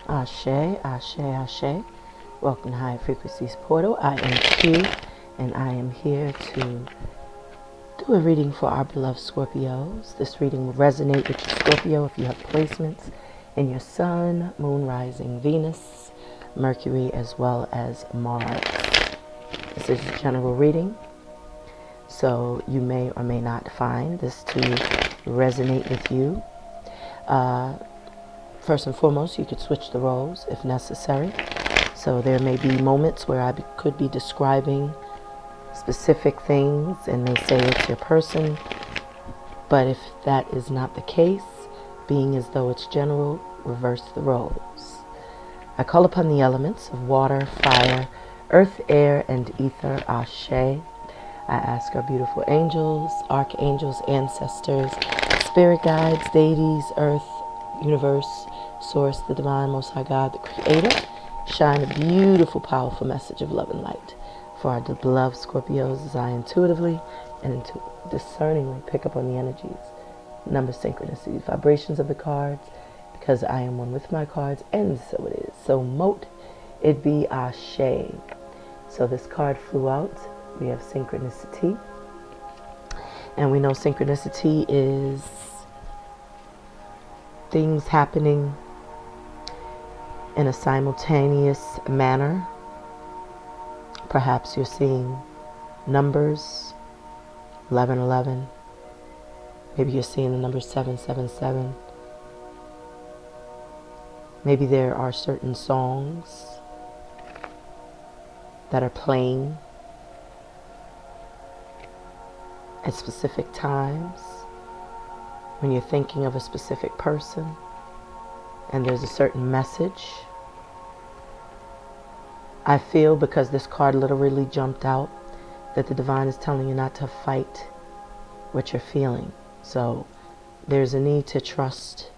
Ashe, Ashe, Ashe. Welcome to High Frequencies Portal. I am Q, and I am here to do a reading for our beloved Scorpios. This reading will resonate with you, Scorpio, if you have placements in your Sun, Moon, Rising, Venus, Mercury, as well as Mars. This is a general reading, so you may or may not find this to resonate with you. First and foremost, you could switch the roles if necessary. So there may be moments where I could be describing specific things and may say it's your person. But if that is not the case, being as though it's general, reverse the roles. I call upon the elements of water, fire, earth, air, and ether, Ashe. I ask our beautiful angels, archangels, ancestors, spirit guides, deities, earth, universe, source, the divine, most high God, the creator, shine a beautiful, powerful message of love and light for our beloved Scorpios as I intuitively and discerningly pick up on the energies, number, synchronicities, vibrations of the cards, because I am one with my cards, and so it is. So mote it be Ashe. So this card flew out. We have synchronicity, and we know synchronicity is things happening in a simultaneous manner. Perhaps you're seeing numbers 1111. Maybe you're seeing the number 777. Maybe there are certain songs that are playing at specific times when you're thinking of a specific person and there's a certain message. I feel, because this card literally jumped out, that the divine is telling you not to fight what you're feeling. So there's a need to trust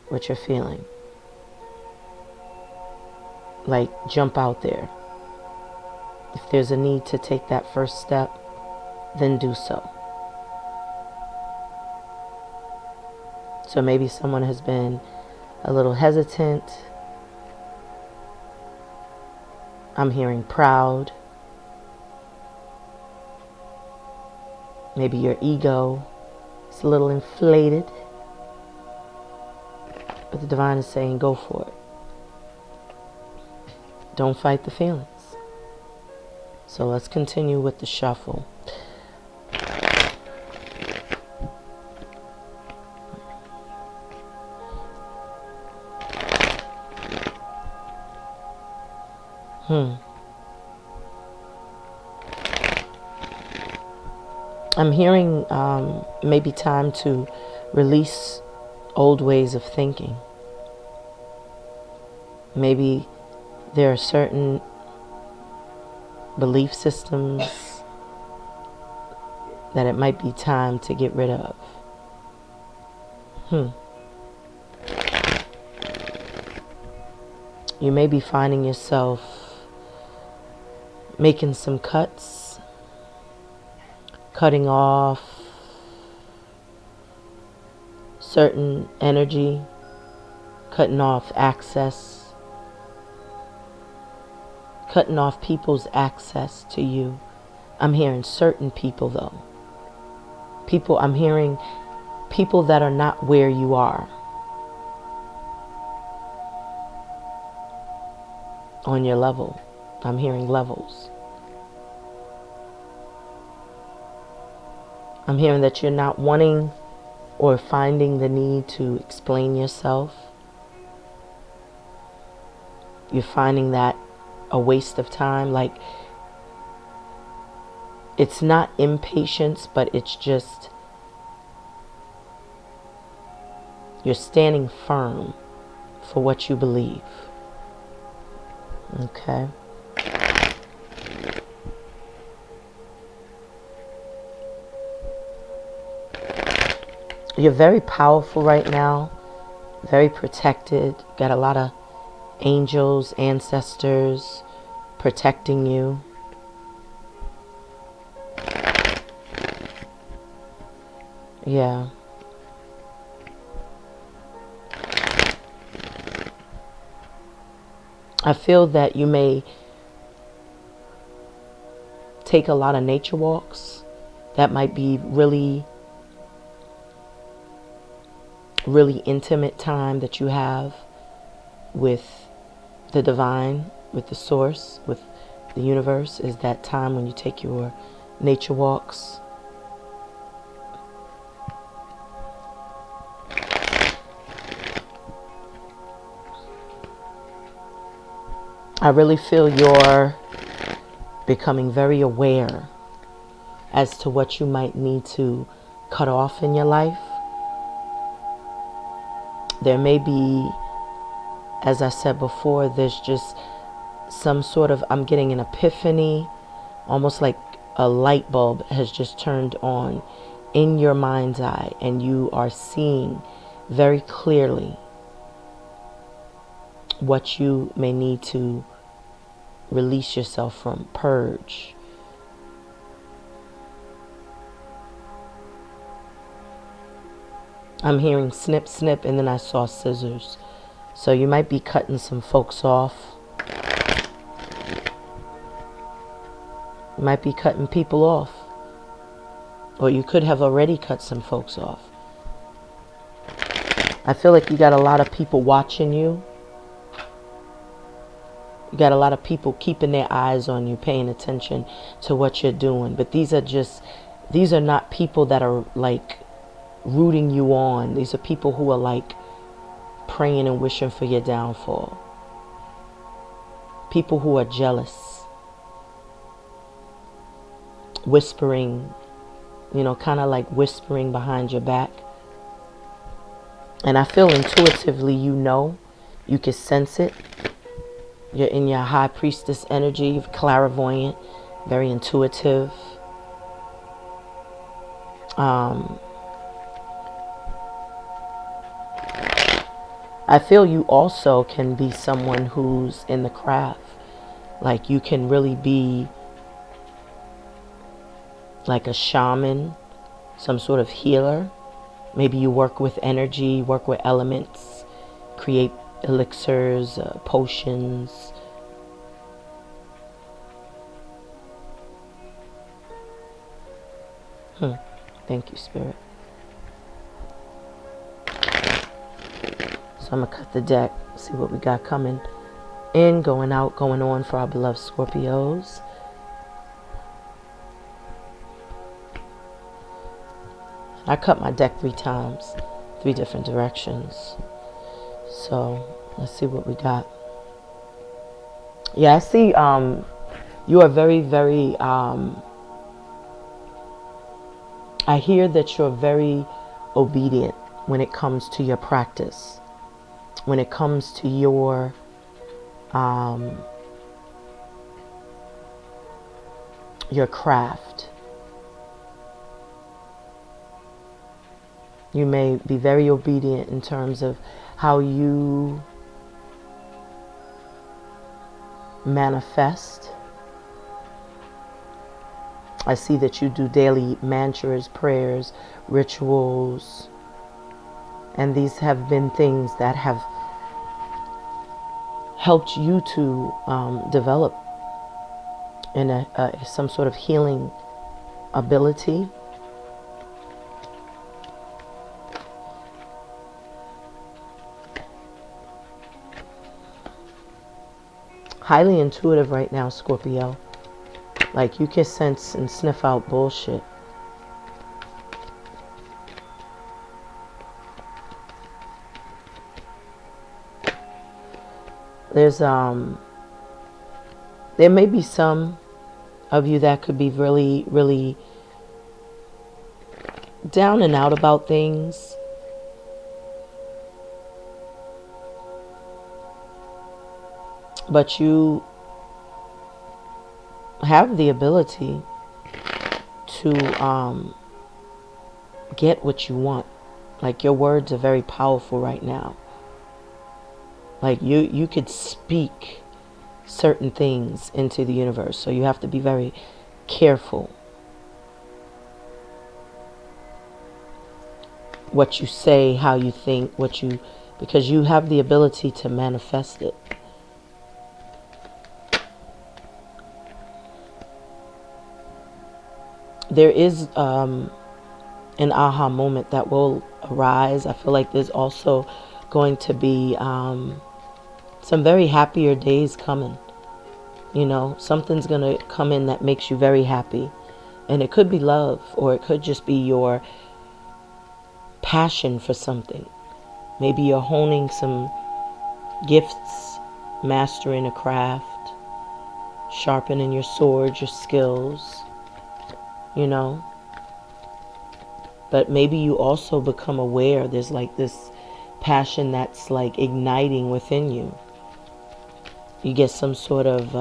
what you're feeling. Like, jump out there. If there's a need to take that first step, then do so. So maybe someone has been a little hesitant. I'm hearing proud. Maybe your ego is a little inflated. But the divine is saying, go for it. Don't fight the feelings. So let's continue with the shuffle. I'm hearing maybe time to release old ways of thinking. Maybe there are certain belief systems that it might be time to get rid of. You may be finding yourself making some cuts, cutting off certain energy, cutting off access, cutting off people's access to you. I'm hearing certain people though. I'm hearing people that are not where you are on your level. I'm hearing levels. I'm hearing that you're not wanting or finding the need to explain yourself. You're finding that a waste of time. Like, it's not impatience, but it's just you're standing firm for what you believe. Okay. You're very powerful right now, very protected. Got a lot of angels, ancestors protecting you. Yeah. I feel that you may take a lot of nature walks. That might be really, really intimate time that you have with the divine, with the source, with the universe, is that time when you take your nature walks. I really feel you're becoming very aware as to what you might need to cut off in your life. There may be, as I said before, there's just some sort of, I'm getting an epiphany, almost like a light bulb has just turned on in your mind's eye, and you are seeing very clearly what you may need to release yourself from, purge. I'm hearing snip, snip, and then I saw scissors. So you might be cutting some folks off. You might be cutting people off. Or you could have already cut some folks off. I feel like you got a lot of people watching you. You got a lot of people keeping their eyes on you, paying attention to what you're doing. But these are not people that are like rooting you on. These are people who are like praying and wishing for your downfall. People who are jealous. Whispering, you know, kind of like whispering behind your back. And I feel intuitively, you know, you can sense it. You're in your high priestess energy, you're clairvoyant, very intuitive. I feel you also can be someone who's in the craft. Like you can really be like a shaman, some sort of healer. Maybe you work with energy, work with elements, create elixirs, potions. Thank you, Spirit. So I'm going to cut the deck, see what we got coming in, going out, going on for our beloved Scorpios. I cut my deck 3 times, 3 different directions. So let's see what we got. Yeah, I see you are very, very, I hear that you're very obedient when it comes to your practice, when it comes to your craft. You may be very obedient in terms of how you manifest. I see that you do daily mantras, prayers, rituals, and these have been things that have helped you to develop in some sort of healing ability. Highly intuitive right now, Scorpio. Like you can sense and sniff out bullshit. There's there may be some of you that could be really, really down and out about things. But you have the ability to get what you want. Like your words are very powerful right now. Like you could speak certain things into the universe. So you have to be very careful what you say, how you think, because you have the ability to manifest it. there is an aha moment that will arise. I feel like there's also going to be some very happier days coming. You know, something's going to come in that makes you very happy. And it could be love, or it could just be your passion for something. Maybe you're honing some gifts, mastering a craft, sharpening your sword, your skills, you know. But maybe you also become aware there's like this passion that's like igniting within you. You get some sort of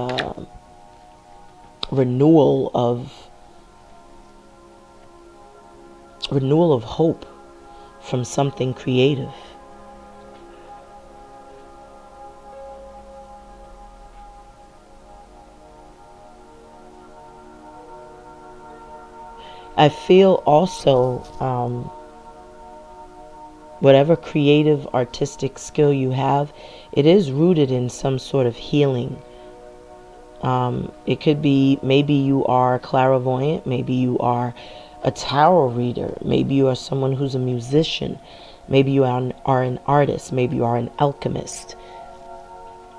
renewal of hope from something creative. I feel also whatever creative artistic skill you have, it is rooted in some sort of healing. It could be, maybe you are clairvoyant, maybe you are a tarot reader, maybe you are someone who's a musician, maybe you are an artist, maybe you are an alchemist,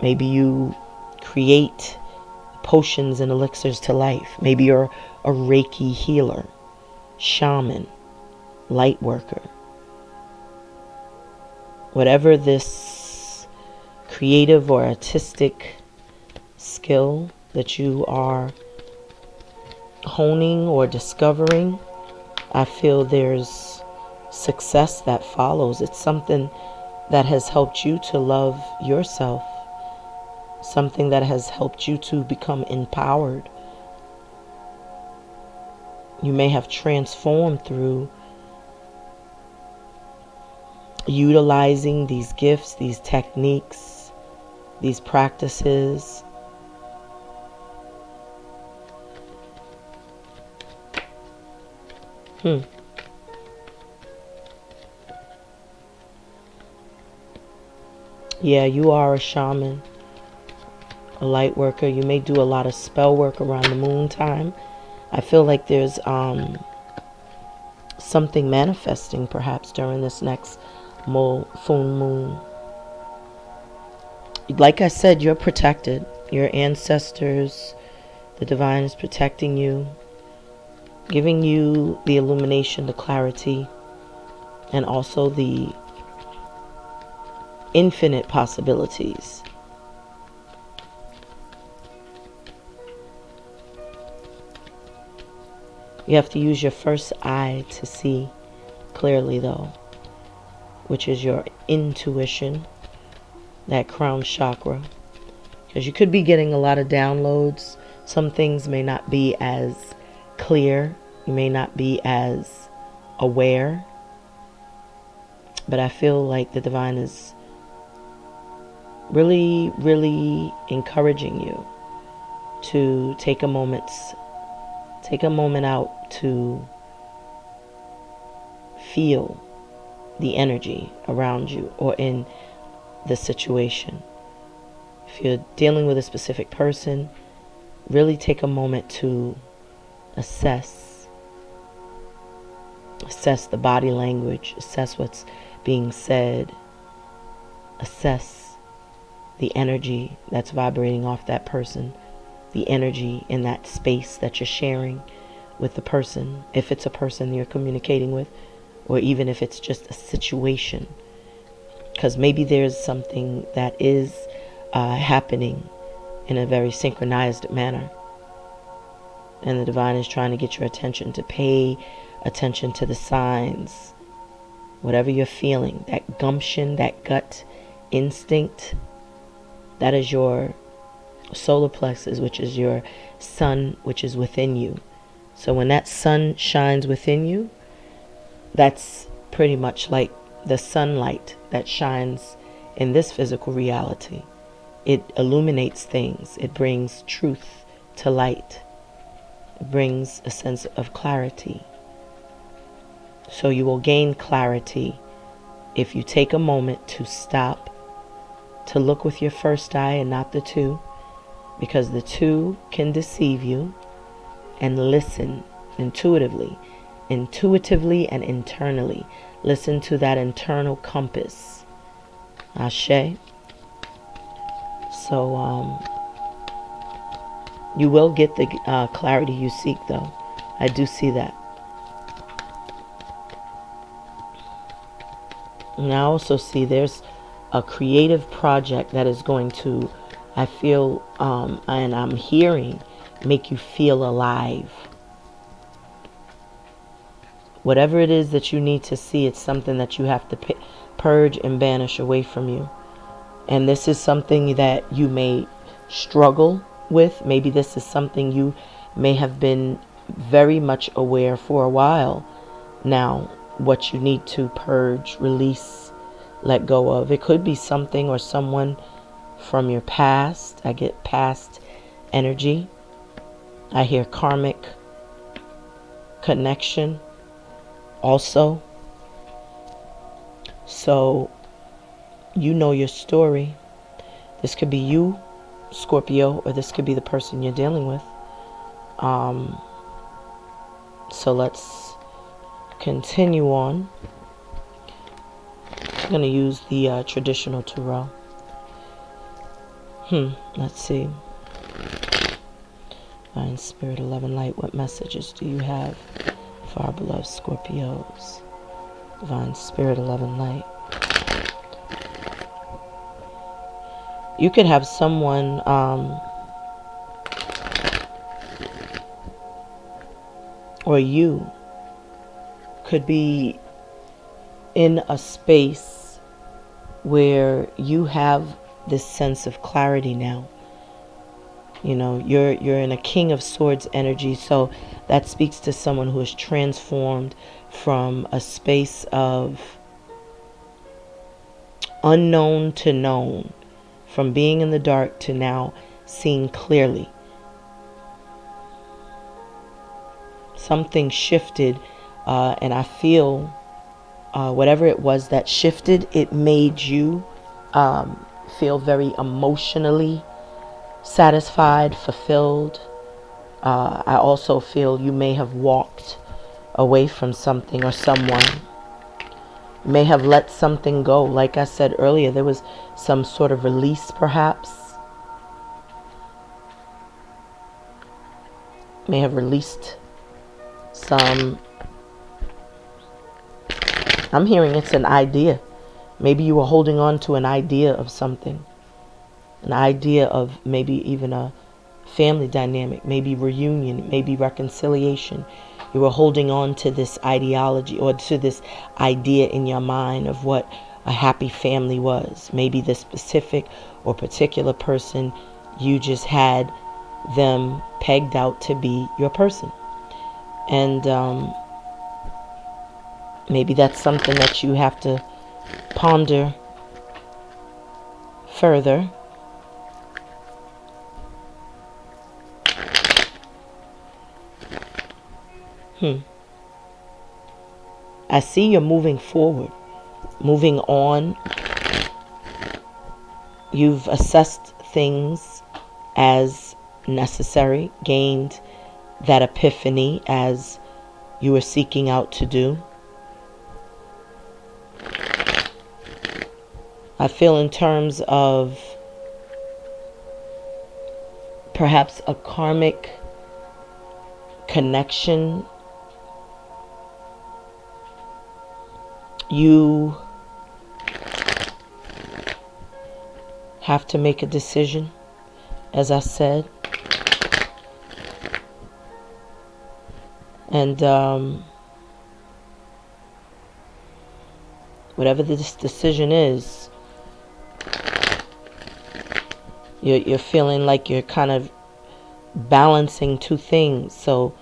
maybe you create potions and elixirs to life, maybe you're a Reiki healer, shaman, light worker. Whatever this creative or artistic skill that you are honing or discovering, I feel there's success that follows. It's something that has helped you to love yourself, something that has helped you to become empowered. You may have transformed through utilizing these gifts, these techniques, these practices. Yeah, you are a shaman, a light worker. You may do a lot of spell work around the moon time. I feel like there's something manifesting perhaps during this next full moon. Like I said, you're protected. Your ancestors, the divine is protecting you, giving you the illumination, the clarity, and also the infinite possibilities. You have to use your first eye to see clearly, though, which is your intuition, that crown chakra. Because you could be getting a lot of downloads. Some things may not be as clear. You may not be as aware. But I feel like the divine is really, really encouraging you to take a moment out to feel the energy around you or in the situation. If you're dealing with a specific person, really take a moment to assess the body language, assess what's being said, assess the energy that's vibrating off that person, the energy in that space that you're sharing with the person, if it's a person you're communicating with, or even if it's just a situation. Because maybe there's something that is happening in a very synchronized manner, and the divine is trying to get your attention to pay attention to the signs. Whatever you're feeling, that gumption, that gut instinct, that is your solar plexus, which is your sun, which is within you. So when that sun shines within you, that's pretty much like the sunlight that shines in this physical reality. It illuminates things. It brings truth to light. It brings a sense of clarity. So you will gain clarity if you take a moment to stop, to look with your first eye and not the two, because the two can deceive you, and listen intuitively and internally. Listen to that internal compass. Ashe. So you will get the clarity you seek, though. I do see that. And I also see there's a creative project that is going to, I feel, and I'm hearing, make you feel alive. Whatever it is that you need to see, it's something that you have to purge and banish away from you. And this is something that you may struggle with. Maybe this is something you may have been very much aware for a while now, what you need to purge, release, let go of. It could be something or someone from your past. I get past energy. I hear karmic connection also. So you know your story. This could be you, Scorpio, or this could be the person you're dealing with. So let's continue on. I'm going to use the traditional tarot. Let's see. Divine Spirit, 11 Light, what messages do you have for our beloved Scorpios? Divine Spirit, 11 Light. You could have someone or you could be in a space where you have this sense of clarity now. You know, you're in a King of Swords energy, so that speaks to someone who is transformed from a space of unknown to known, from being in the dark to now seeing clearly. Something shifted, and I feel whatever it was that shifted, it made you feel very emotionally satisfied, fulfilled. I also feel you may have walked away from something or someone. You may have let something go. Like I said earlier, there was some sort of release, perhaps. May have released some. I'm hearing it's an idea. Maybe you were holding on to an idea of something. An idea of maybe even a family dynamic, maybe reunion, maybe reconciliation. You were holding on to this ideology or to this idea in your mind of what a happy family was. Maybe the specific or particular person, you just had them pegged out to be your person. And maybe that's something that you have to ponder further. I see you're moving forward, moving on. You've assessed things as necessary, gained that epiphany as you were seeking out to do. I feel in terms of perhaps a karmic connection. You have to make a decision, as I said. And whatever this decision is, you're feeling like you're kind of balancing two things. So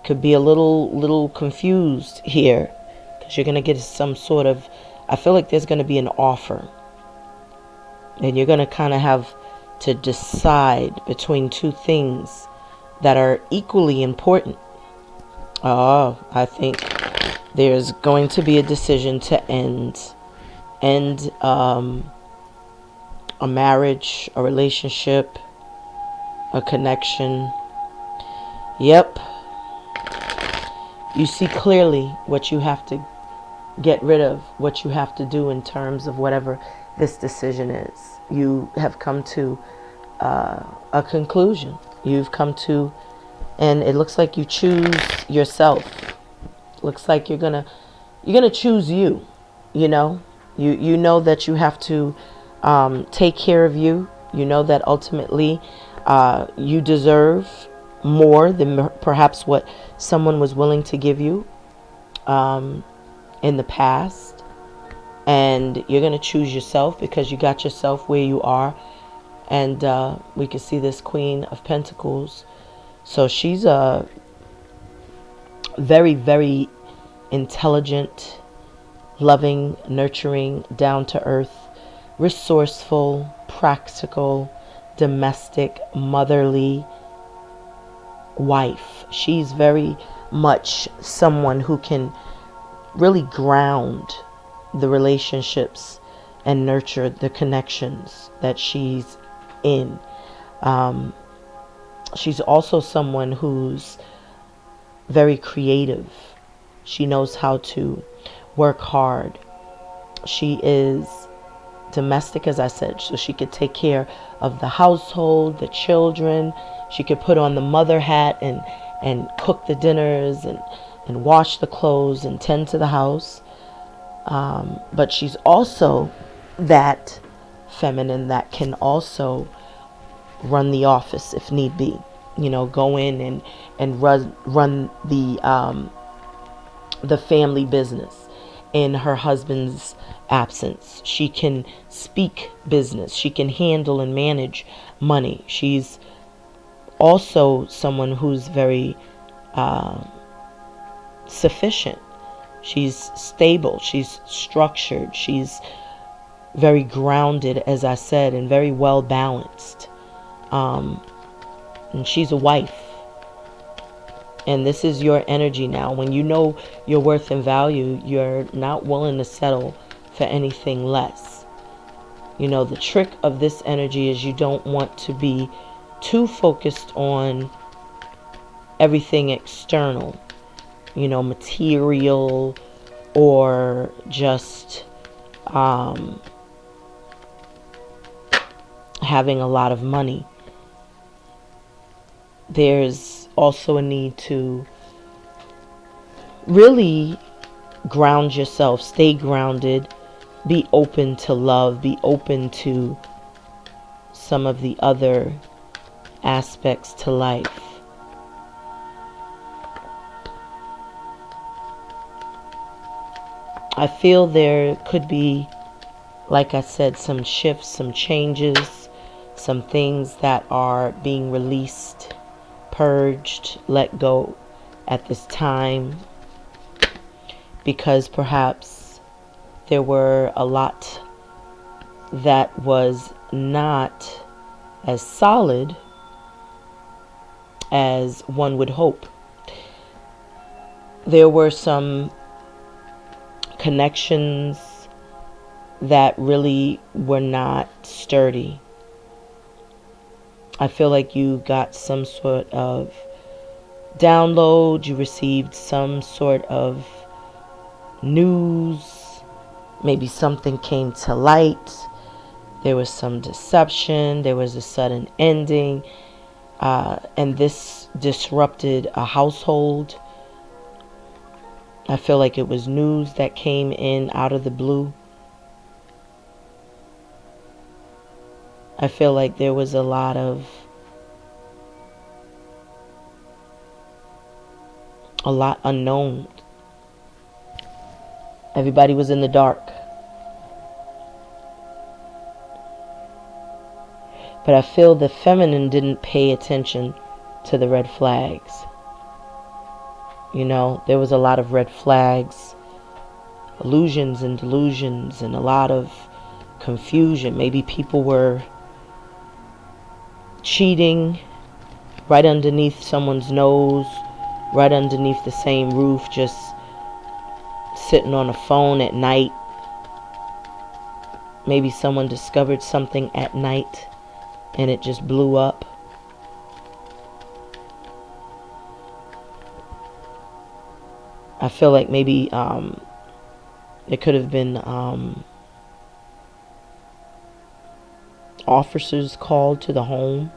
could be a little confused here, because you're going to get some sort of, I feel like there's going to be an offer. And you're going to kind of have to decide between two things that are equally important. I think there's going to be a decision to end a marriage, a relationship, a connection. Yep. You see clearly what you have to get rid of, what you have to do in terms of whatever this decision is. You have come to a conclusion. You've come to, and it looks like you choose yourself. Looks like you're gonna choose you. You know, you know that you have to take care of you. You know that ultimately you deserve more than perhaps what someone was willing to give you in the past. And you're going to choose yourself because you got yourself where you are. And we can see this Queen of Pentacles. So she's a very, very intelligent, loving, nurturing, down-to-earth, resourceful, practical, domestic, motherly wife. She's very much someone who can really ground the relationships and nurture the connections that she's in. She's also someone who's very creative. She knows how to work hard. She is domestic, as I said, so she could take care of the household, the children. She could put on the mother hat and cook the dinners and wash the clothes and tend to the house. But she's also that feminine that can also run the office if need be. You know, go in and run the family business in her husband's absence. She can speak business. She can handle and manage money. She's also someone who's very sufficient. She's stable. She's structured. She's very grounded, as I said, and very well balanced. And she's a wife. And this is your energy now. When you know your worth and value, you're not willing to settle for anything less. You know, the trick of this energy is you don't want to be too focused on everything external, you know, material, or just having a lot of money. There's also a need to really ground yourself, stay grounded, be open to love, be open to some of the other aspects to life. I feel there could be, like I said, some shifts, some changes, some things that are being released, purged, let go at this time, because perhaps there were a lot that was not as solid as one would hope. There were some connections that really were not sturdy. I feel like you got some sort of download, you received some sort of news, maybe something came to light, there was some deception, there was a sudden ending, and this disrupted a household. I feel like it was news that came in out of the blue. I feel like there was a lot unknown. Everybody was in the dark. But I feel the feminine didn't pay attention to the red flags. You know, there was a lot of red flags, illusions and delusions, and a lot of confusion. Maybe people were cheating right underneath someone's nose, right underneath the same roof, just sitting on a phone at night. Maybe someone discovered something at night and it just blew up. I feel like maybe it could have been officers called to the home.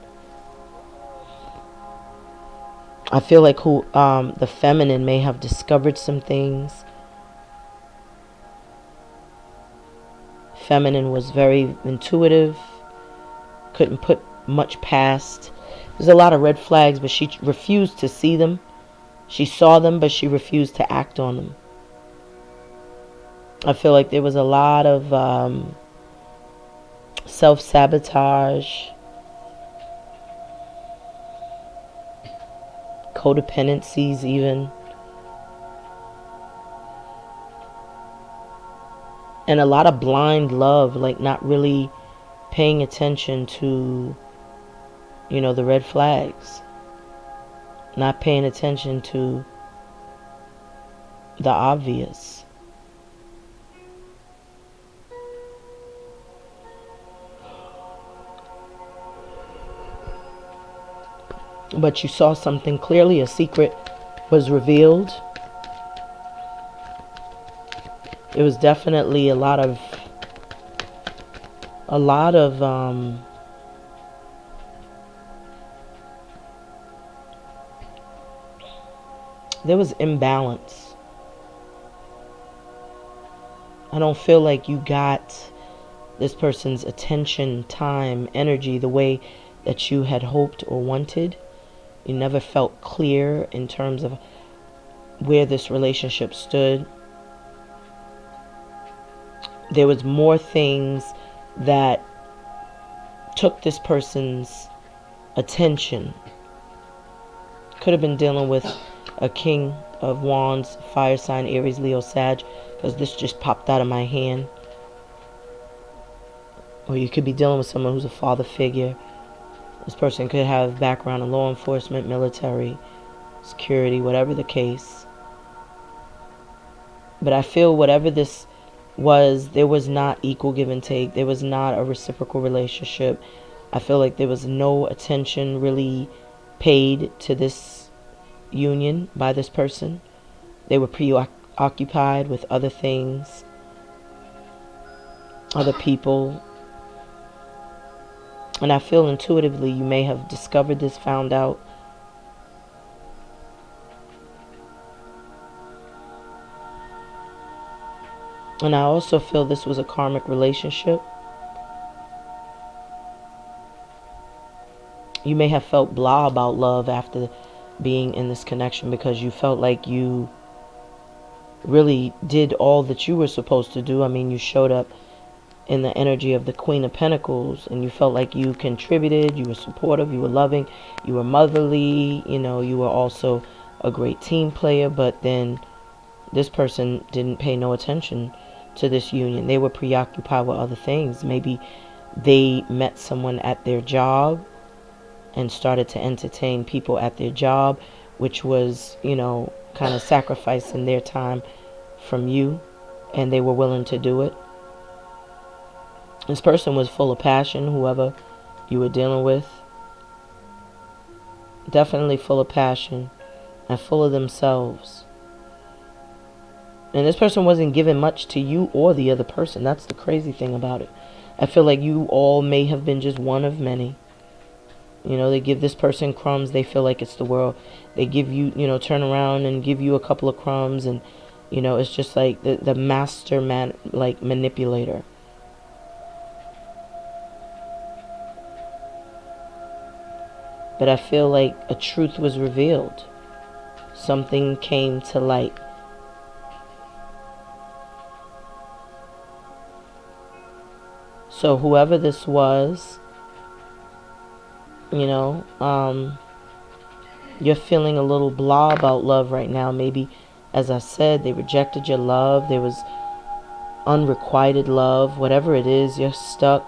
I feel like the feminine may have discovered some things. Feminine was very intuitive, couldn't put much past. There's a lot of red flags, but she refused to see them. She saw them, but she refused to act on them. I feel like there was a lot of self-sabotage, codependencies even, and a lot of blind love, like not really paying attention to, you know, the red flags, not paying attention to the obvious. But you saw something clearly. A secret was revealed. It was definitely a lot of there was imbalance. I don't feel like you got this person's attention, time, energy the way that you had hoped or wanted. You never felt clear in terms of where this relationship stood. There was more things that took this person's attention. Could have been dealing with a King of Wands, fire sign, Aries, Leo, Sag, because this just popped out of my hand. Or you could be dealing with someone who's a father figure. This person could have background in law enforcement, military, security, whatever the case. But I feel whatever this was, there was not equal give and take. There was not a reciprocal relationship. I feel like there was no attention really paid to this union by this person. They were preoccupied with other things, other people. And I feel intuitively you may have discovered this, found out. And I also feel this was a karmic relationship. You may have felt blah about love after being in this connection because you felt like you really did all that you were supposed to do. I mean, you showed up in the energy of the Queen of Pentacles and you felt like you contributed, you were supportive, you were loving, you were motherly, you know, you were also a great team player. But then this person didn't pay no attention to this union. They were preoccupied with other things. Maybe they met someone at their job and started to entertain people at their job, which was, you know, kind of sacrificing their time from you, and they were willing to do it. This person was full of passion, whoever you were dealing with. Definitely full of passion and full of themselves. And this person wasn't giving much to you or the other person. That's the crazy thing about it. I feel like you all may have been just one of many. You know, they give this person crumbs. They feel like it's the world. They give you, you know, turn around and give you a couple of crumbs. And, you know, it's just like the master manipulator. But I feel like a truth was revealed. Something came to light. So whoever this was, you know, you're feeling a little blah about love right now. Maybe, as I said, they rejected your love. There was unrequited love. Whatever it is, you're stuck,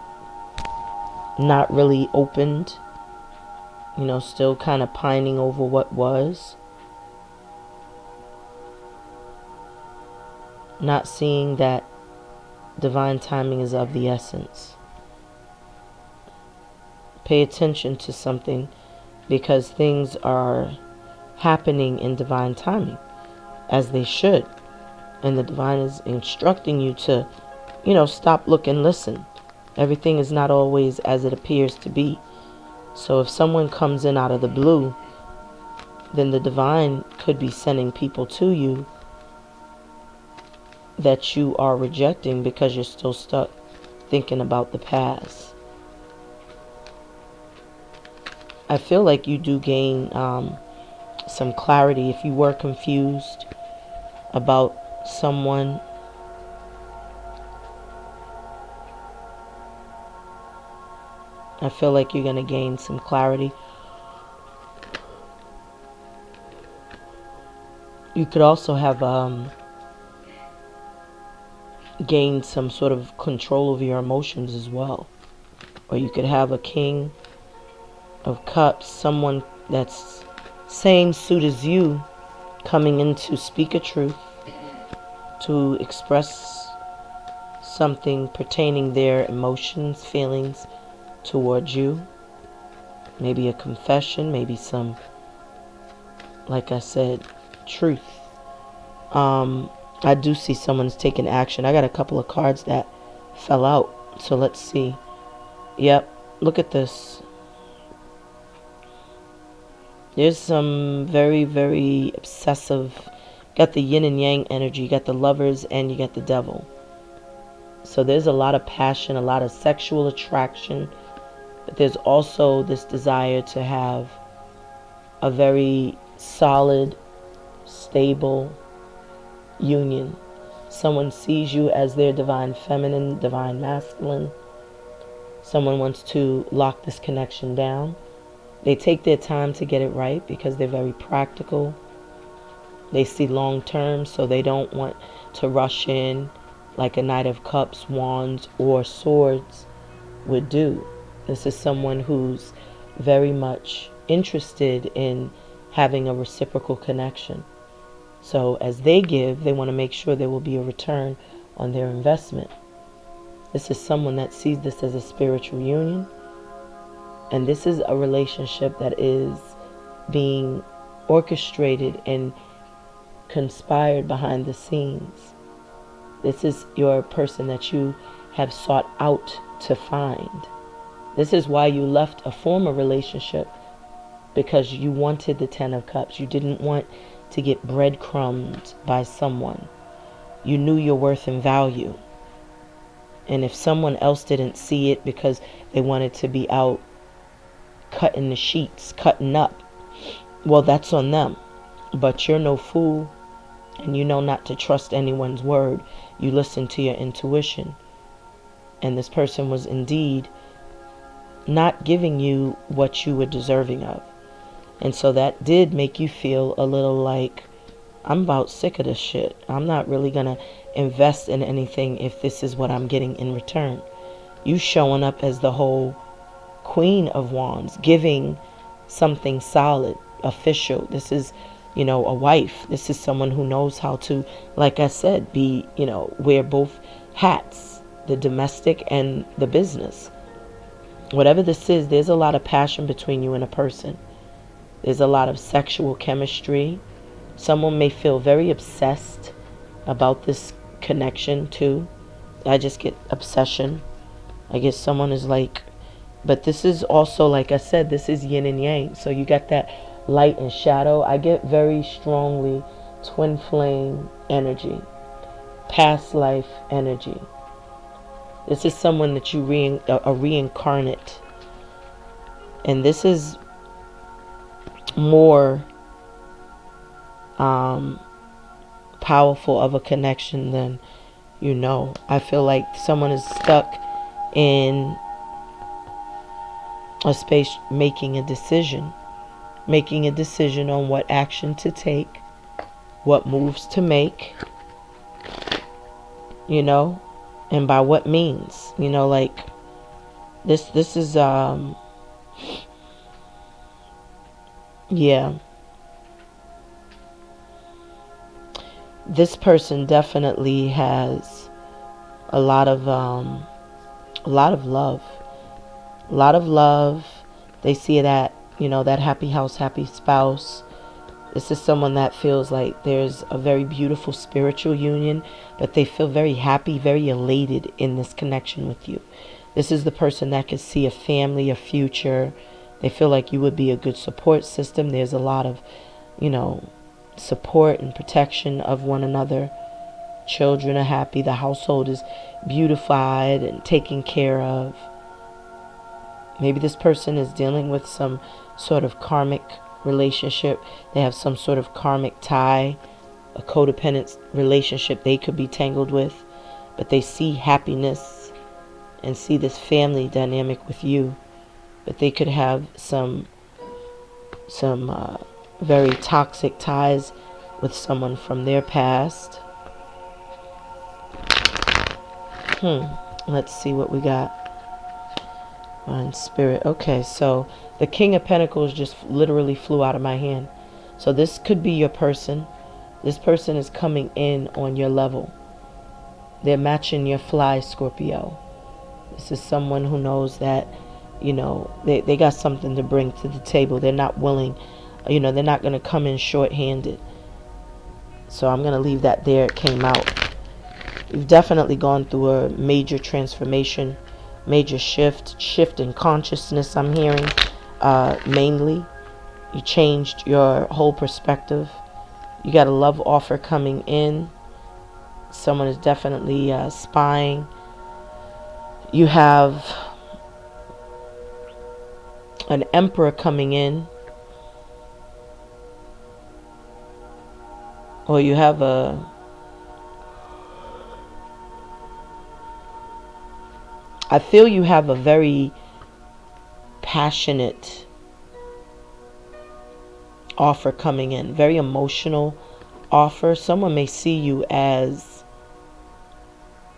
not really opened. You know, still kind of pining over what was. Not seeing that divine timing is of the essence. Pay attention to something because things are happening in divine timing. as they should. And the divine is instructing you to, stop, look, and listen. Everything is not always as it appears to be. So if someone comes in out of the blue, then the divine could be sending people to you that you are rejecting because you're still stuck thinking about the past. I feel like you do gain some clarity if you were confused about someone. I feel like you're going to gain some clarity. You could also have gained some sort of control over your emotions as well. Or you could have a King of Cups, someone that's same suit as you, coming in to speak a truth, to express something pertaining their emotions, feelings towards you. Maybe a confession, maybe some, like I said, truth. I do see someone's taking action. I got a couple of cards that fell out, so let's see. Yep, look at this. There's some very, very obsessive. Got the yin and yang energy. You got the Lovers and you got the Devil. So there's a lot of passion, a lot of sexual attraction. But there's also this desire to have a very solid, stable union. Someone sees you as their divine feminine, divine masculine. Someone wants to lock this connection down. They take their time to get it right because they're very practical. They see long term, so they don't want to rush in like a Knight of Cups, Wands, or Swords would do. This is someone who's very much interested in having a reciprocal connection. So as they give, they want to make sure there will be a return on their investment. This is someone that sees this as a spiritual union. And this is a relationship that is being orchestrated and conspired behind the scenes. This is your person that you have sought out to find. This is why you left a former relationship, because you wanted the Ten of Cups. You didn't want to get breadcrumbed by someone. You knew your worth and value. And if someone else didn't see it because they wanted to be out cutting the sheets, cutting up, well, that's on them. But you're no fool, and you know not to trust anyone's word. You listen to your intuition. And this person was indeed not giving you what you were deserving of. And so that did make you feel a little like, I'm about sick of this shit. I'm not really going to invest in anything if this is what I'm getting in return. You showing up as the whole Queen of Wands, giving something solid, official. This is, a wife. This is someone who knows how to, like I said, be, wear both hats, the domestic and the business. Whatever this is, there's a lot of passion between you and a person. There's a lot of sexual chemistry. Someone may feel very obsessed about this connection too. I just get obsession. I guess someone is like, but this is also, like I said, this is yin and yang. So you got that light and shadow. I get very strongly twin flame energy, past life energy. This is someone that you reincarnate. And this is more powerful of a connection than I feel like someone is stuck in a space making a decision on what action to take, what moves to make, and by what means, like this is yeah, this person definitely has a lot of love. They see that, that happy house, happy spouse. This is someone that feels like there's a very beautiful spiritual union, but they feel very happy, very elated in this connection with you. This is the person that could see a family, a future. They feel like you would be a good support system. There's a lot of, you know, support and protection of one another. Children are happy. The household is beautified and taken care of. Maybe this person is dealing with some sort of karmic relationship. They have some sort of karmic tie, a codependent relationship they could be tangled with, but they see happiness and see this family dynamic with you. But they could have some very toxic ties with someone from their past. Let's see what we got. Mind, spirit. Okay, so the King of Pentacles just literally flew out of my hand. So this could be your person. This person is coming in on your level. They're matching your fly, Scorpio. This is someone who knows that, you know, they got something to bring to the table. They're not willing, you know, they're not going to come in short-handed. So I'm going to leave that there. It came out. You've definitely gone through a major transformation, major shift in consciousness, I'm hearing. Mainly, you changed your whole perspective. You got a love offer coming in. Someone is definitely spying. You have an emperor coming in, or you have I feel you have a very passionate offer coming in, very emotional offer. Someone may see you as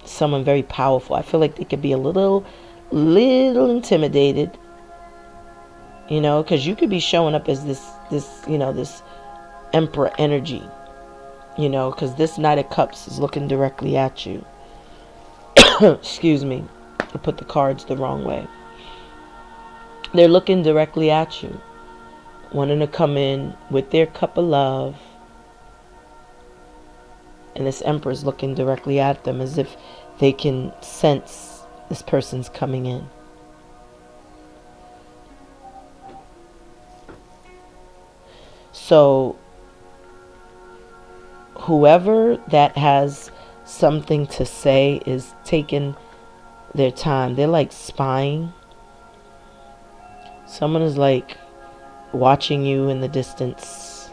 someone very powerful. I feel like they could be a little intimidated, you know, because you could be showing up as this you know, this emperor energy, you know, because this Knight of Cups is looking directly at you. Excuse me, I put the cards the wrong way. They're looking directly at you, wanting to come in with their cup of love. And this Emperor is looking directly at them as if they can sense this person's coming in. So whoever that has something to say is taking their time. They're like spying. Someone is like watching you in the distance.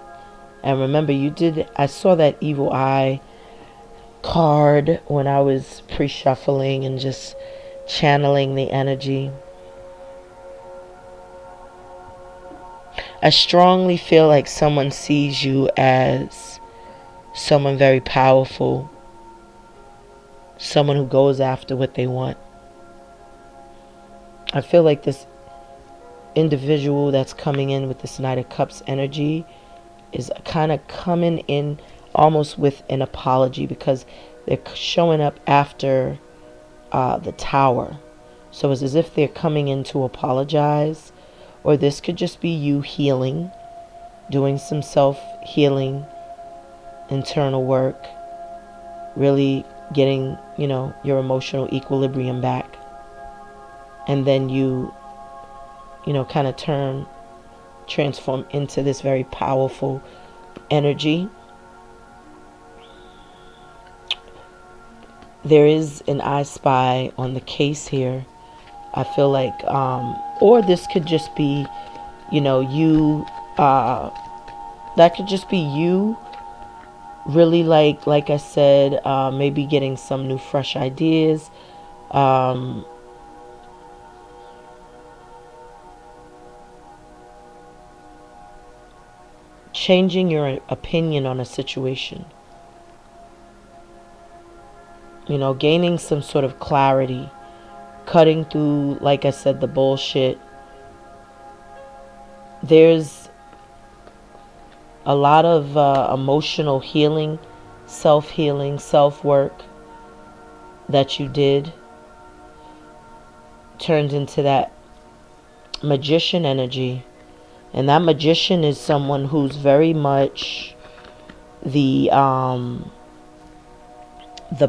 And remember, I saw that evil eye card when I was pre-shuffling and just channeling the energy. I strongly feel like someone sees you as someone very powerful, someone who goes after what they want. I feel like this individual that's coming in with this Knight of Cups energy is kind of coming in almost with an apology, because they're showing up after the Tower. So it's as if they're coming in to apologize, or this could just be you healing, doing some self-healing, internal work, really getting, you know, your emotional equilibrium back. And then you know, kind of transform into this very powerful energy. There is an I Spy on the case here. I feel like, or this could just be, you know, you, that could just be you really like I said, maybe getting some new fresh ideas, changing your opinion on a situation, you know, gaining some sort of clarity, cutting through, like I said, the bullshit. There's a lot of emotional healing, self-healing, self-work that you did, turned into that magician energy. And that magician is someone who's very much the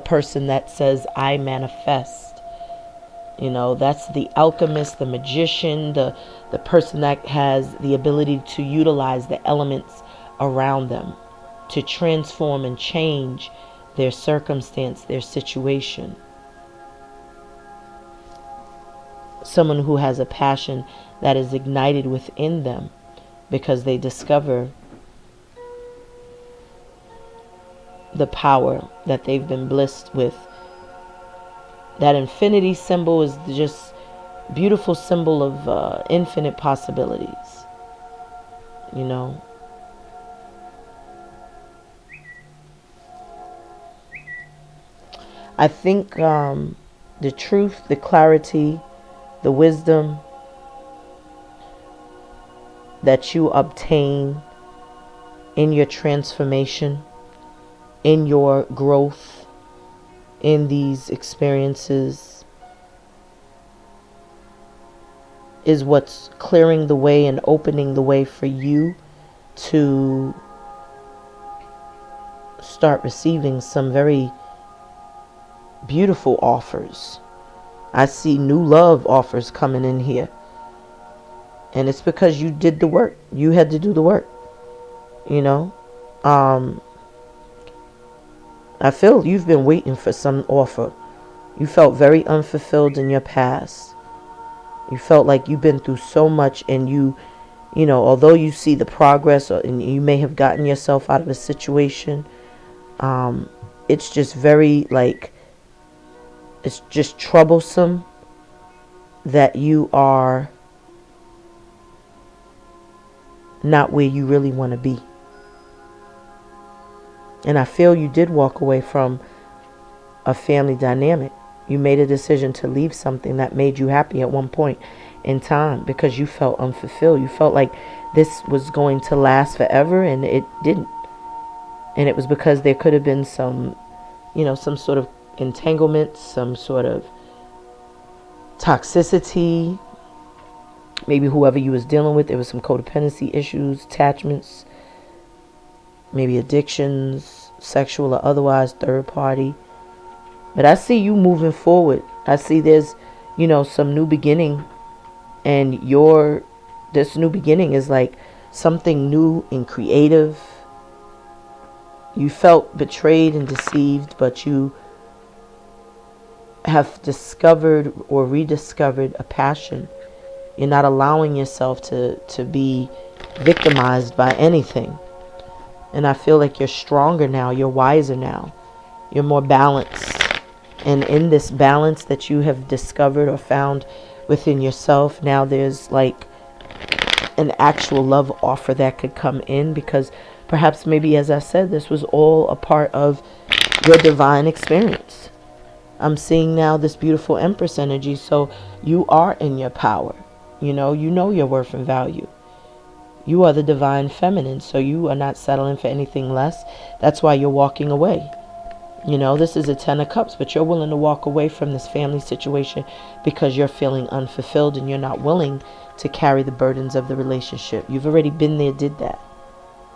person that says, I manifest. You know, that's the alchemist, the magician, the person that has the ability to utilize the elements around them to transform and change their circumstance, their situation. Someone who has a passion that is ignited within them because they discover the power that they've been blessed with. That infinity symbol is just a beautiful symbol of infinite possibilities. You know. I think the truth, the clarity, the wisdom that you obtain in your transformation, in your growth, in these experiences, is what's clearing the way and opening the way for you to start receiving some very beautiful offers. I see new love offers coming in here. And it's because you did the work. You had to do the work. You know? I feel you've been waiting for some offer. You felt very unfulfilled in your past. You felt like you've been through so much, and you know, although you see the progress and you may have gotten yourself out of a situation, it's just very like, it's just troublesome that you are not where you really want to be. And I feel you did walk away from a family dynamic. You made a decision to leave something that made you happy at one point in time because you felt unfulfilled. You felt like this was going to last forever, and it didn't. And it was because there could have been some, you know, some sort of entanglement, some sort of toxicity. Maybe whoever you was dealing with, there was some codependency issues, attachments, maybe addictions, sexual or otherwise, third party. But I see you moving forward. I see there's, you know, some new beginning, and this new beginning is like something new and creative. You felt betrayed and deceived, but you have discovered or rediscovered a passion. You're not allowing yourself to be victimized by anything. And I feel like you're stronger now. You're wiser now. You're more balanced. And in this balance that you have discovered or found within yourself, now there's like an actual love offer that could come in, because perhaps maybe, as I said, this was all a part of your divine experience. I'm seeing now this beautiful Empress energy. So you are in your power. You know your worth and value. You are the divine feminine, so you are not settling for anything less. That's why you're walking away. You know, this is a 10 of Cups, but you're willing to walk away from this family situation because you're feeling unfulfilled and you're not willing to carry the burdens of the relationship. You've already been there, did that.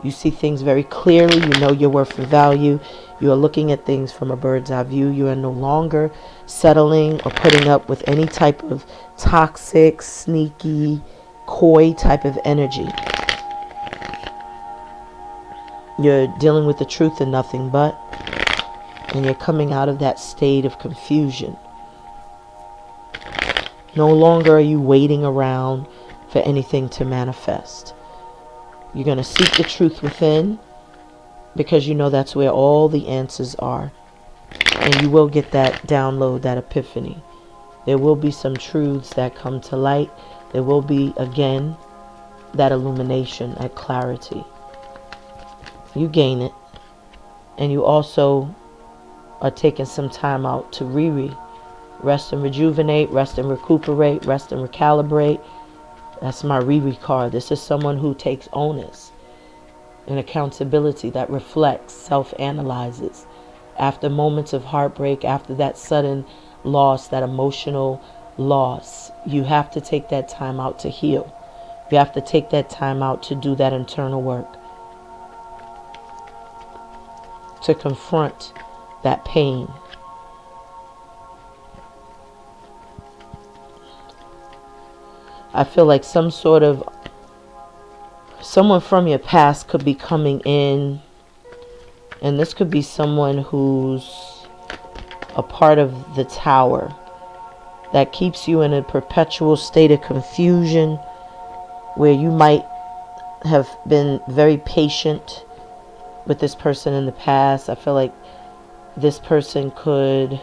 You see things very clearly. You know your worth and value. You are looking at things from a bird's eye view. You are no longer settling or putting up with any type of toxic, sneaky, coy type of energy. You're dealing with the truth and nothing but. And you're coming out of that state of confusion. No longer are you waiting around for anything to manifest. You're going to seek the truth within, because you know that's where all the answers are. And you will get that download, that epiphany. There will be some truths that come to light. There will be, again, that illumination, that clarity. You gain it. And you also are taking some time out to rest and rejuvenate, rest and recuperate, rest and recalibrate. That's my card. This is someone who takes onus and accountability, that reflects, self-analyzes. After moments of heartbreak, after that sudden loss, that emotional loss, you have to take that time out to heal. You have to take that time out to do that internal work, to confront that pain. I feel like someone from your past could be coming in, and this could be someone who's a part of the tower that keeps you in a perpetual state of confusion, where you might have been very patient with this person in the past. I feel like this person could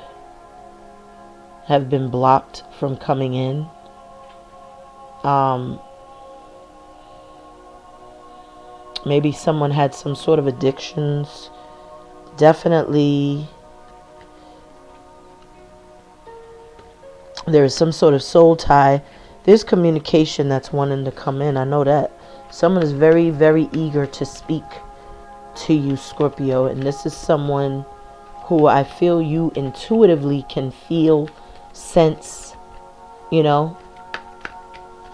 have been blocked from coming in. Maybe someone had some sort of addictions. Definitely there is some sort of soul tie. There's communication that's wanting to come in. I know that. Someone is very, very eager to speak to you, Scorpio. And this is someone who I feel you intuitively can feel, sense, you know.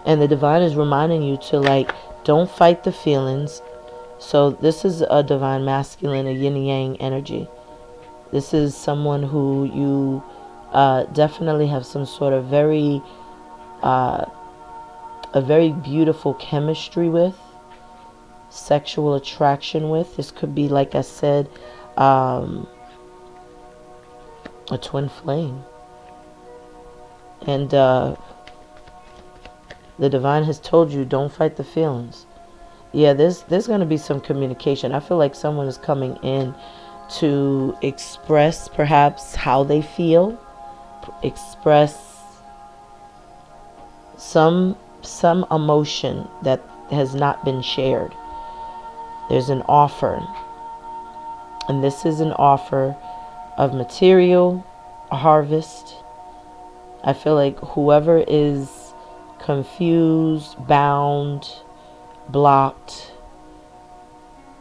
And the divine is reminding you to, like, don't fight the feelings. So this is a divine masculine, a yin and yang energy. This is someone who you definitely have some sort of a very beautiful chemistry with, sexual attraction with. This could be, like I said, a twin flame. And the divine has told you, don't fight the feelings. Yeah, there's going to be some communication. I feel like someone is coming in to express perhaps how they feel, express some emotion that has not been shared. There's an offer, and this is an offer of material, a harvest. I feel like whoever is confused, bound, blocked,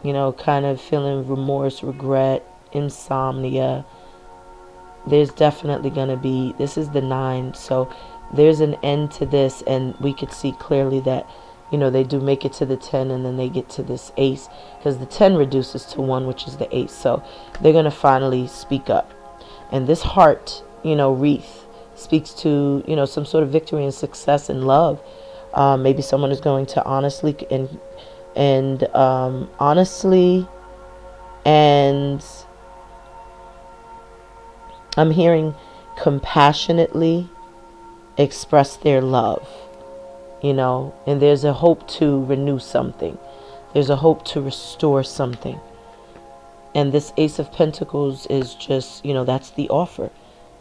you know, kind of feeling remorse, regret, insomnia, there's definitely going to be, this is the 9, so there's an end to this. And we could see clearly that, you know, they do make it to the 10, and then they get to this ace, because the 10 reduces to 1, which is the ace. So they're going to finally speak up. And this heart, you know, wreath speaks to, you know, some sort of victory and success and love. Maybe someone is going to honestly and I'm hearing compassionately express their love, you know. And there's a hope to renew something. There's a hope to restore something. And this Ace of Pentacles is just, you know, that's the offer.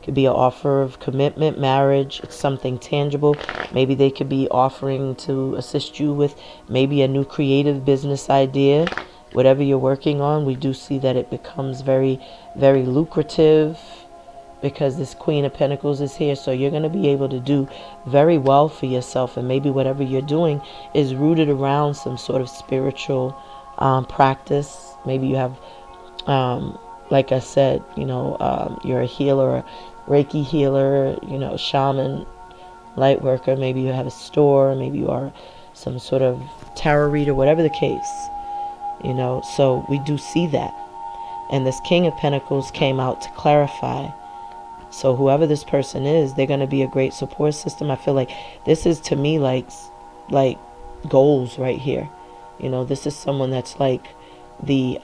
Could be an offer of commitment, marriage. It's something tangible. Maybe they could be offering to assist you with maybe a new creative business idea. Whatever you're working on, we do see that it becomes very, very lucrative, because this Queen of Pentacles is here. So you're going to be able to do very well for yourself. And maybe whatever you're doing is rooted around some sort of spiritual practice. Maybe you have, like I said, you know, you're a healer, Reiki healer, you know, shaman, light worker. Maybe you have a store. Maybe you are some sort of tarot reader, whatever the case, you know. So we do see that. And this King of Pentacles came out to clarify. So whoever this person is, they're going to be a great support system. I feel like this is, to me, like goals right here. You know, this is someone that's like the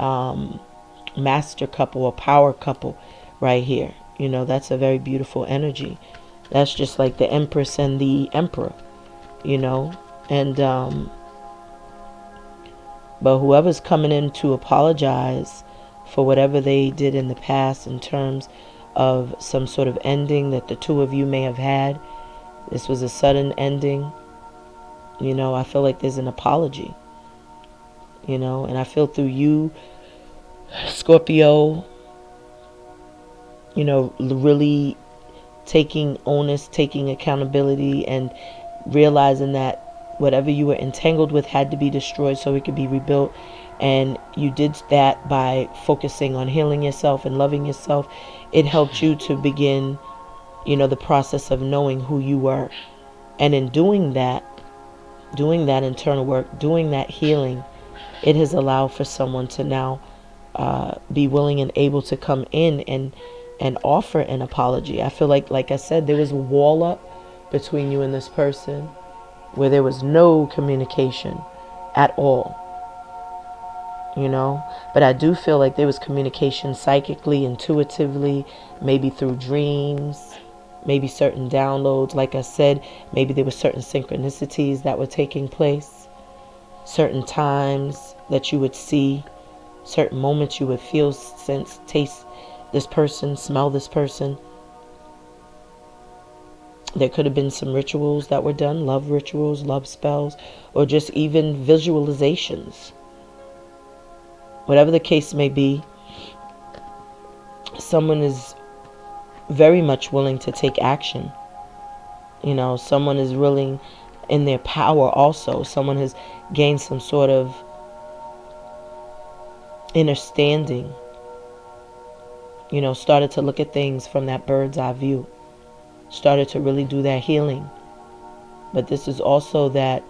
master couple, a power couple right here. You know, that's a very beautiful energy. That's just like the Empress and the Emperor, you know. And but whoever's coming in to apologize for whatever they did in the past in terms of some sort of ending that the two of you may have had. This was a sudden ending. You know, I feel like there's an apology. You know, and I feel through you, Scorpio, you know, really taking onus, taking accountability, and realizing that whatever you were entangled with had to be destroyed so it could be rebuilt. And you did that by focusing on healing yourself and loving yourself. It helped you to begin, you know, the process of knowing who you were. And in doing that, doing that internal work, doing that healing, it has allowed for someone to now be willing and able to come in and offer an apology. I feel like I said, there was a wall up between you and this person where there was no communication at all, you know. But I do feel like there was communication psychically, intuitively, maybe through dreams, maybe certain downloads. Like I said, maybe there were certain synchronicities that were taking place, certain times that you would see, certain moments you would feel, sense, taste this person, smell this person. There could have been some rituals that were done, love rituals, love spells, or just even visualizations. Whatever the case may be, someone is very much willing to take action. You know, someone is willing in their power also. Someone has gained some sort of understanding, you know, started to look at things from that bird's eye view, started to really do that healing. But this is also that,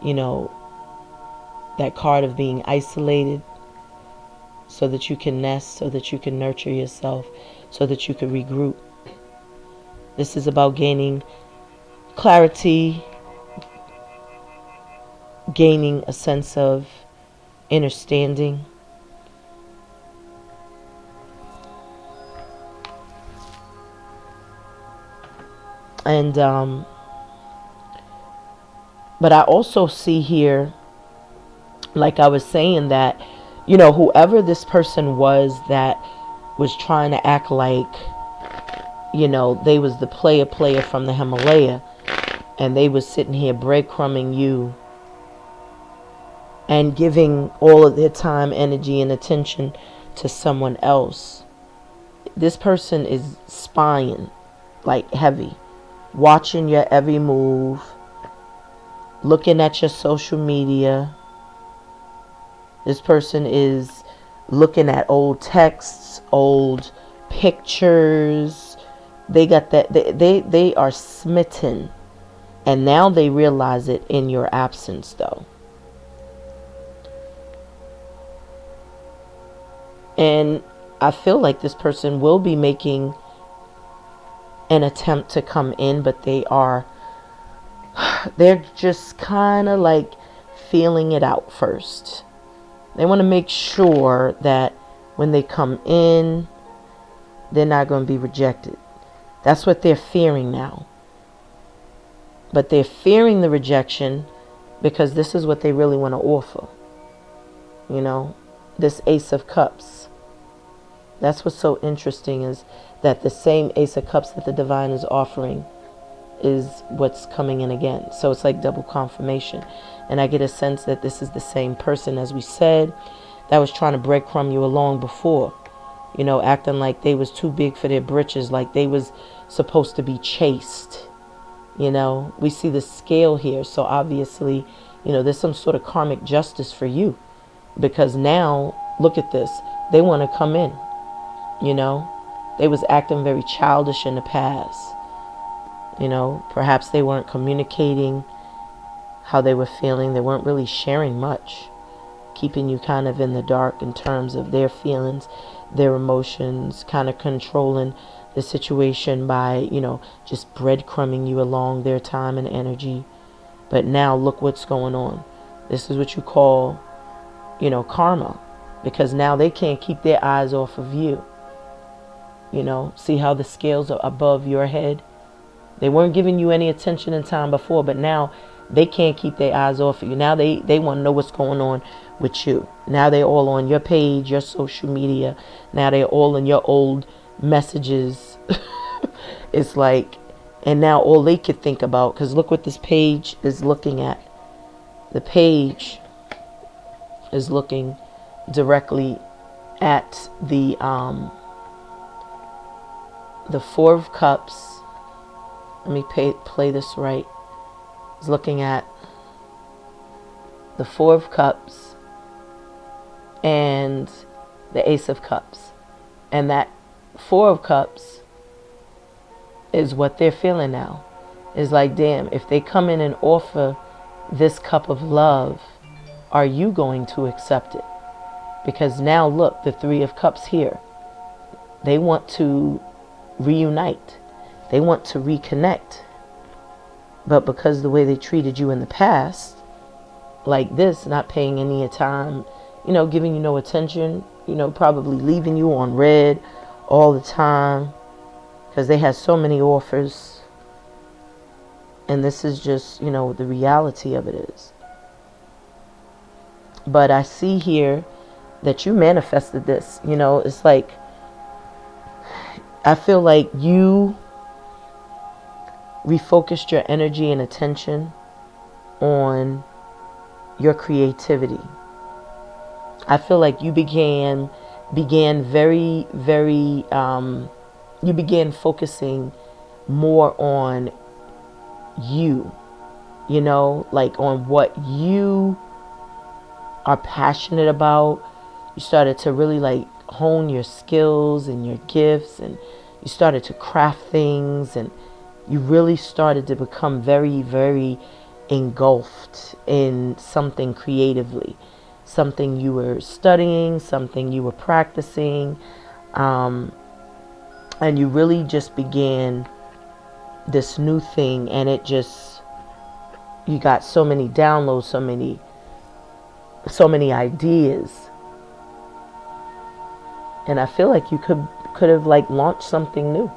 you know, that card of being isolated so that you can nest, so that you can nurture yourself, so that you can regroup. This is about gaining clarity, gaining a sense of understanding. And but I also see here, like I was saying, that, you know, whoever this person was that was trying to act like, you know, they was the player from the Himalaya, and they was sitting here breadcrumbing you and giving all of their time, energy, and attention to someone else. This person is spying like heavy, watching your every move, looking at your social media. This person is looking at old texts, old pictures. They got that. They are smitten, and now they realize it in your absence, though. And I feel like this person will be making an attempt to come in, but they're just kind of like feeling it out first. They want to make sure that when they come in, they're not going to be rejected. That's what they're fearing now. But they're fearing the rejection because this is what they really want to offer. You know, this Ace of Cups. That's what's so interesting, is that the same Ace of Cups that the divine is offering is what's coming in again. So it's like double confirmation. And I get a sense that this is the same person, as we said, that was trying to breadcrumb you along before. You know, acting like they was too big for their britches, like they was supposed to be chased. You know, we see the scale here. So obviously, you know, there's some sort of karmic justice for you. Because now, look at this. They want to come in. You know, they was acting very childish in the past. You know, perhaps they weren't communicating how they were feeling. They weren't really sharing much, keeping you kind of in the dark in terms of their feelings, their emotions, kind of controlling the situation by, you know, just breadcrumbing you along their time and energy. But now look what's going on. This is what you call, you know, karma, because now they can't keep their eyes off of you. You know, see how the scales are above your head? They weren't giving you any attention in time before, but now they can't keep their eyes off of you. Now they want to know what's going on with you. Now they're all on your page, your social media. Now they're all in your old messages. It's like, and now all they could think about, because look what this page is looking at. The page is looking directly at the Four of Cups. Let me play this right. It's looking at the Four of Cups and the Ace of Cups. And that Four of Cups is what they're feeling now. It's like, damn, if they come in and offer this cup of love, are you going to accept it? Because now look, the Three of Cups here, they want to reunite. They want to reconnect. But because the way they treated you in the past, like this, not paying any time, you know, giving you no attention, you know, probably leaving you on red all the time because they had so many offers. And this is just, you know, the reality of it is. But I see here that you manifested this. You know, it's like, I feel like you refocused your energy and attention on your creativity. I feel like you began very, very, you began focusing more on you know, like on what you are passionate about. You started to really like hone your skills and your gifts, and you started to craft things, and you really started to become very, very engulfed in something creatively, something you were studying, something you were practicing, and you really just began this new thing, and it just, you got so many downloads, so many ideas, and I feel like you could have like launched something new,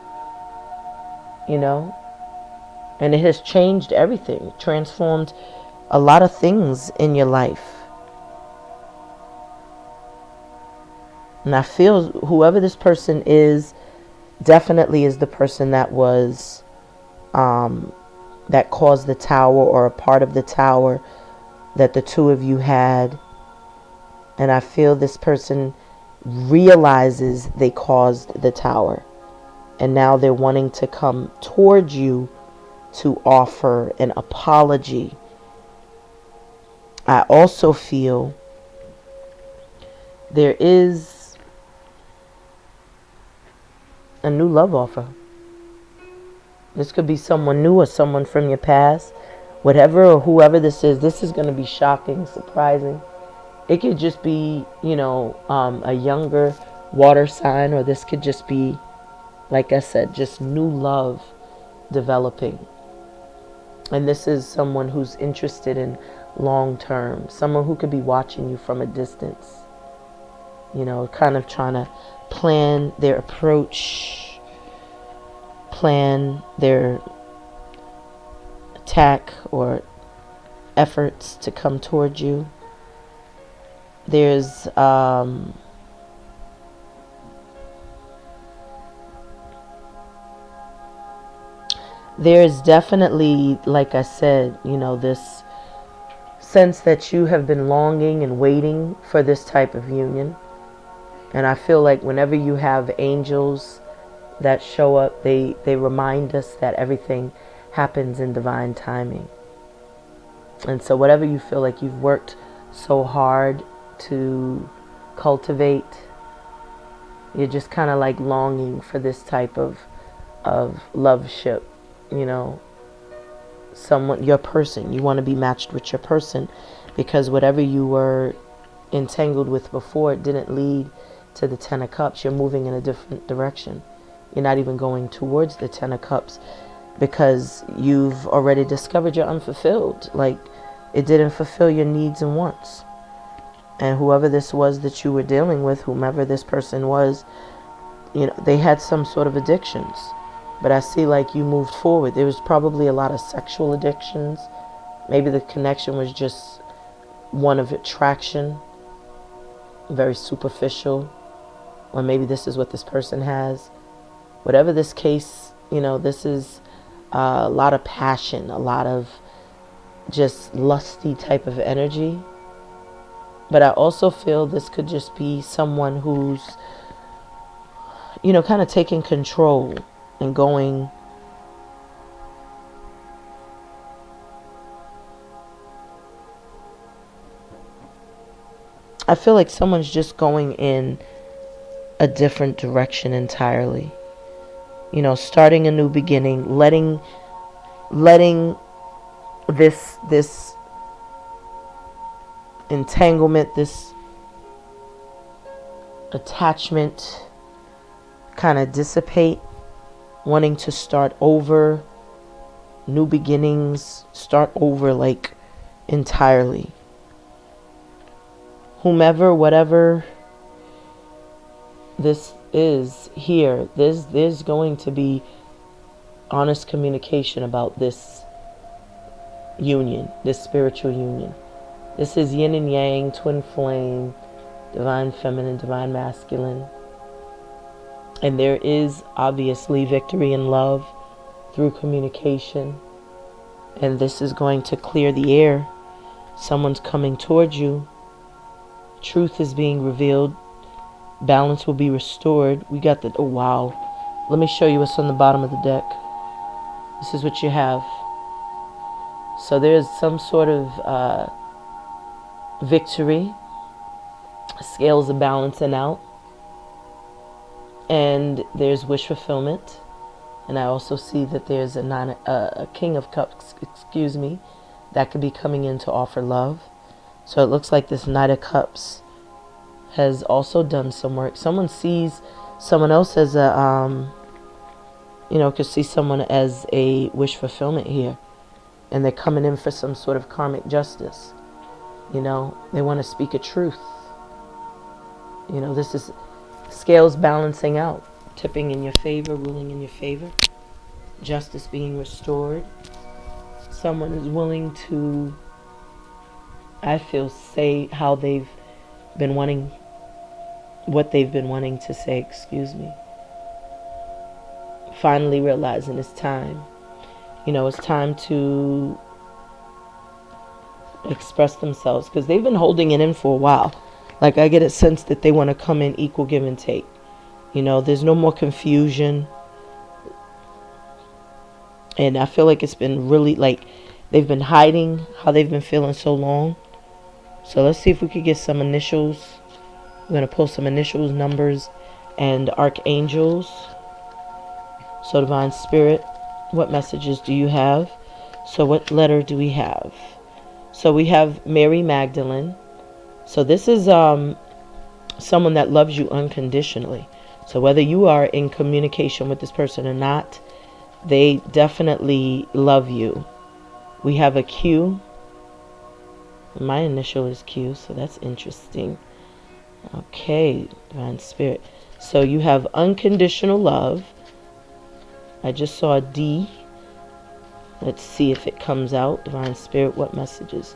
you know, and it has changed everything, transformed a lot of things in your life. And I feel whoever this person is definitely is the person that was that caused the tower, or a part of the tower that the two of you had. And I feel this person realizes they caused the tower, and now they're wanting to come towards you to offer an apology. I also feel there is a new love offer. This could be someone new or someone from your past. Whatever or whoever this is going to be shocking, surprising. It could just be, you know, a younger water sign, or this could just be, like I said, just new love developing. And this is someone who's interested in long term, someone who could be watching you from a distance, you know, kind of trying to plan their approach, plan their attack or efforts to come towards you. There's definitely, like I said, you know, this sense that you have been longing and waiting for this type of union. And I feel like whenever you have angels that show up, they remind us that everything happens in divine timing. And so whatever you feel like you've worked so hard to cultivate, you're just kind of like longing for this type of loveship, you know, someone, your person. You want to be matched with your person, because whatever you were entangled with before, it didn't lead to the Ten of Cups. You're moving in a different direction. You're not even going towards the Ten of Cups, because you've already discovered you're unfulfilled. Like, it didn't fulfill your needs and wants. And whoever this was that you were dealing with, whomever this person was, you know, they had some sort of addictions. But I see like you moved forward. There was probably a lot of sexual addictions. Maybe the connection was just one of attraction, very superficial. Or maybe this is what this person has. Whatever this case, you know, this is a lot of passion, a lot of just lusty type of energy. But I also feel this could just be someone who's, you know, kind of taking control and going, I feel like someone's just going in a different direction entirely. You know, starting a new beginning, letting this entanglement, this attachment kind of dissipate, wanting to start over, new beginnings, start over like entirely. Whomever, whatever this is here, there's going to be honest communication about this union, this spiritual union. This is yin and yang, twin flame, divine feminine, divine masculine. And there is obviously victory in love through communication. And this is going to clear the air. Someone's coming towards you. Truth is being revealed. Balance will be restored. We got the, oh wow. Let me show you what's on the bottom of the deck. This is what you have. So there's some sort of victory. Scales are balancing out. And there's wish fulfillment. And I also see that there's a King of Cups, excuse me, that could be coming in to offer love. So it looks like this Knight of Cups has also done some work. Someone sees someone else as a, could see someone as a wish fulfillment here. And they're coming in for some sort of karmic justice. They want to speak a truth. This is scales balancing out, tipping in your favor, ruling in your favor, justice being restored. Someone is willing to, I feel, say how they've been wanting, what they've been wanting to say, excuse me. Finally realizing it's time. It's time to express themselves, because they've been holding it in for a while. Like, I get a sense that they want to come in equal give and take. There's no more confusion. And I feel like it's been really, like, they've been hiding how they've been feeling so long. So let's see if we could get some initials. We're going to pull some initials, numbers, and archangels. So Divine Spirit, what messages do you have? So what letter do we have? So we have Mary Magdalene. So this is someone that loves you unconditionally. So whether you are in communication with this person or not, they definitely love you. We have a Q. My initial is Q, so that's interesting. Okay, Divine Spirit. So you have unconditional love. I just saw a D. Let's see if it comes out. Divine Spirit, what messages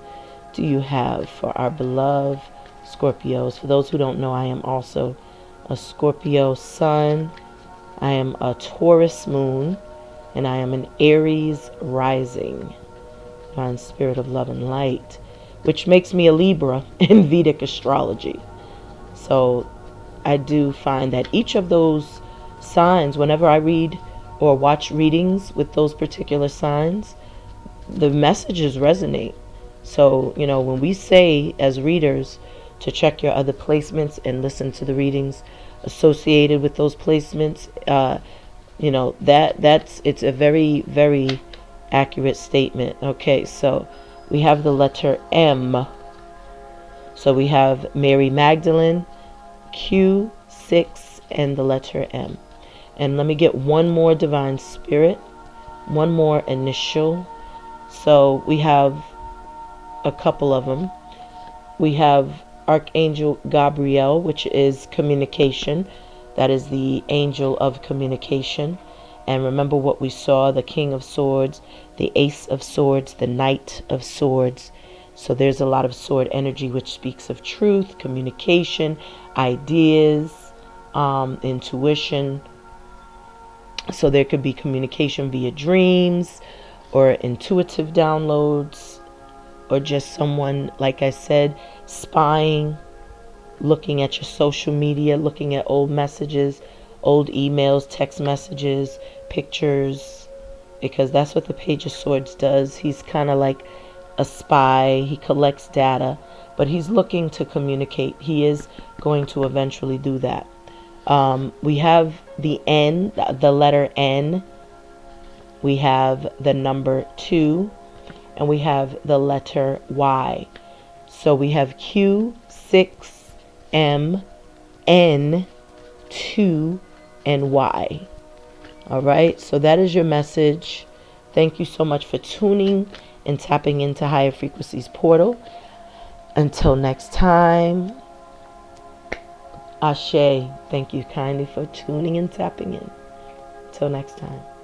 do you have for our beloved Scorpios? For those who don't know, I am also a Scorpio sun. I am a Taurus moon. And I am an Aries rising. Divine Spirit of love and light. Which makes me a Libra in Vedic astrology. So I do find that each of those signs, whenever I read or watch readings with those particular signs, the messages resonate. So, when we say as readers to check your other placements and listen to the readings associated with those placements, it's a very, very accurate statement. Okay, so we have the letter M. So we have Mary Magdalene, Q6, and the letter M. And let me get one more Divine Spirit, one more initial. So we have a couple of them. We have Archangel Gabriel, which is communication. That is the angel of communication. And remember what we saw, the King of Swords, the Ace of Swords, the Knight of Swords. So there's a lot of sword energy, which speaks of truth, communication, ideas, intuition. So there could be communication via dreams or intuitive downloads, or just someone, like I said, spying, looking at your social media, looking at old messages, old emails, text messages, pictures, because that's what the Page of Swords does. He's kind of like a spy. He collects data, but he's looking to communicate. He is going to eventually do that. We have the N, the letter N. We have the number 2, and we have the letter Y. So we have Q, 6, M, N, 2, and Y. All right, so that is your message. Thank you so much for tuning and tapping into Higher Frequencies Portal. Until next time, Ashe. Thank you kindly for tuning and tapping in. Till next time.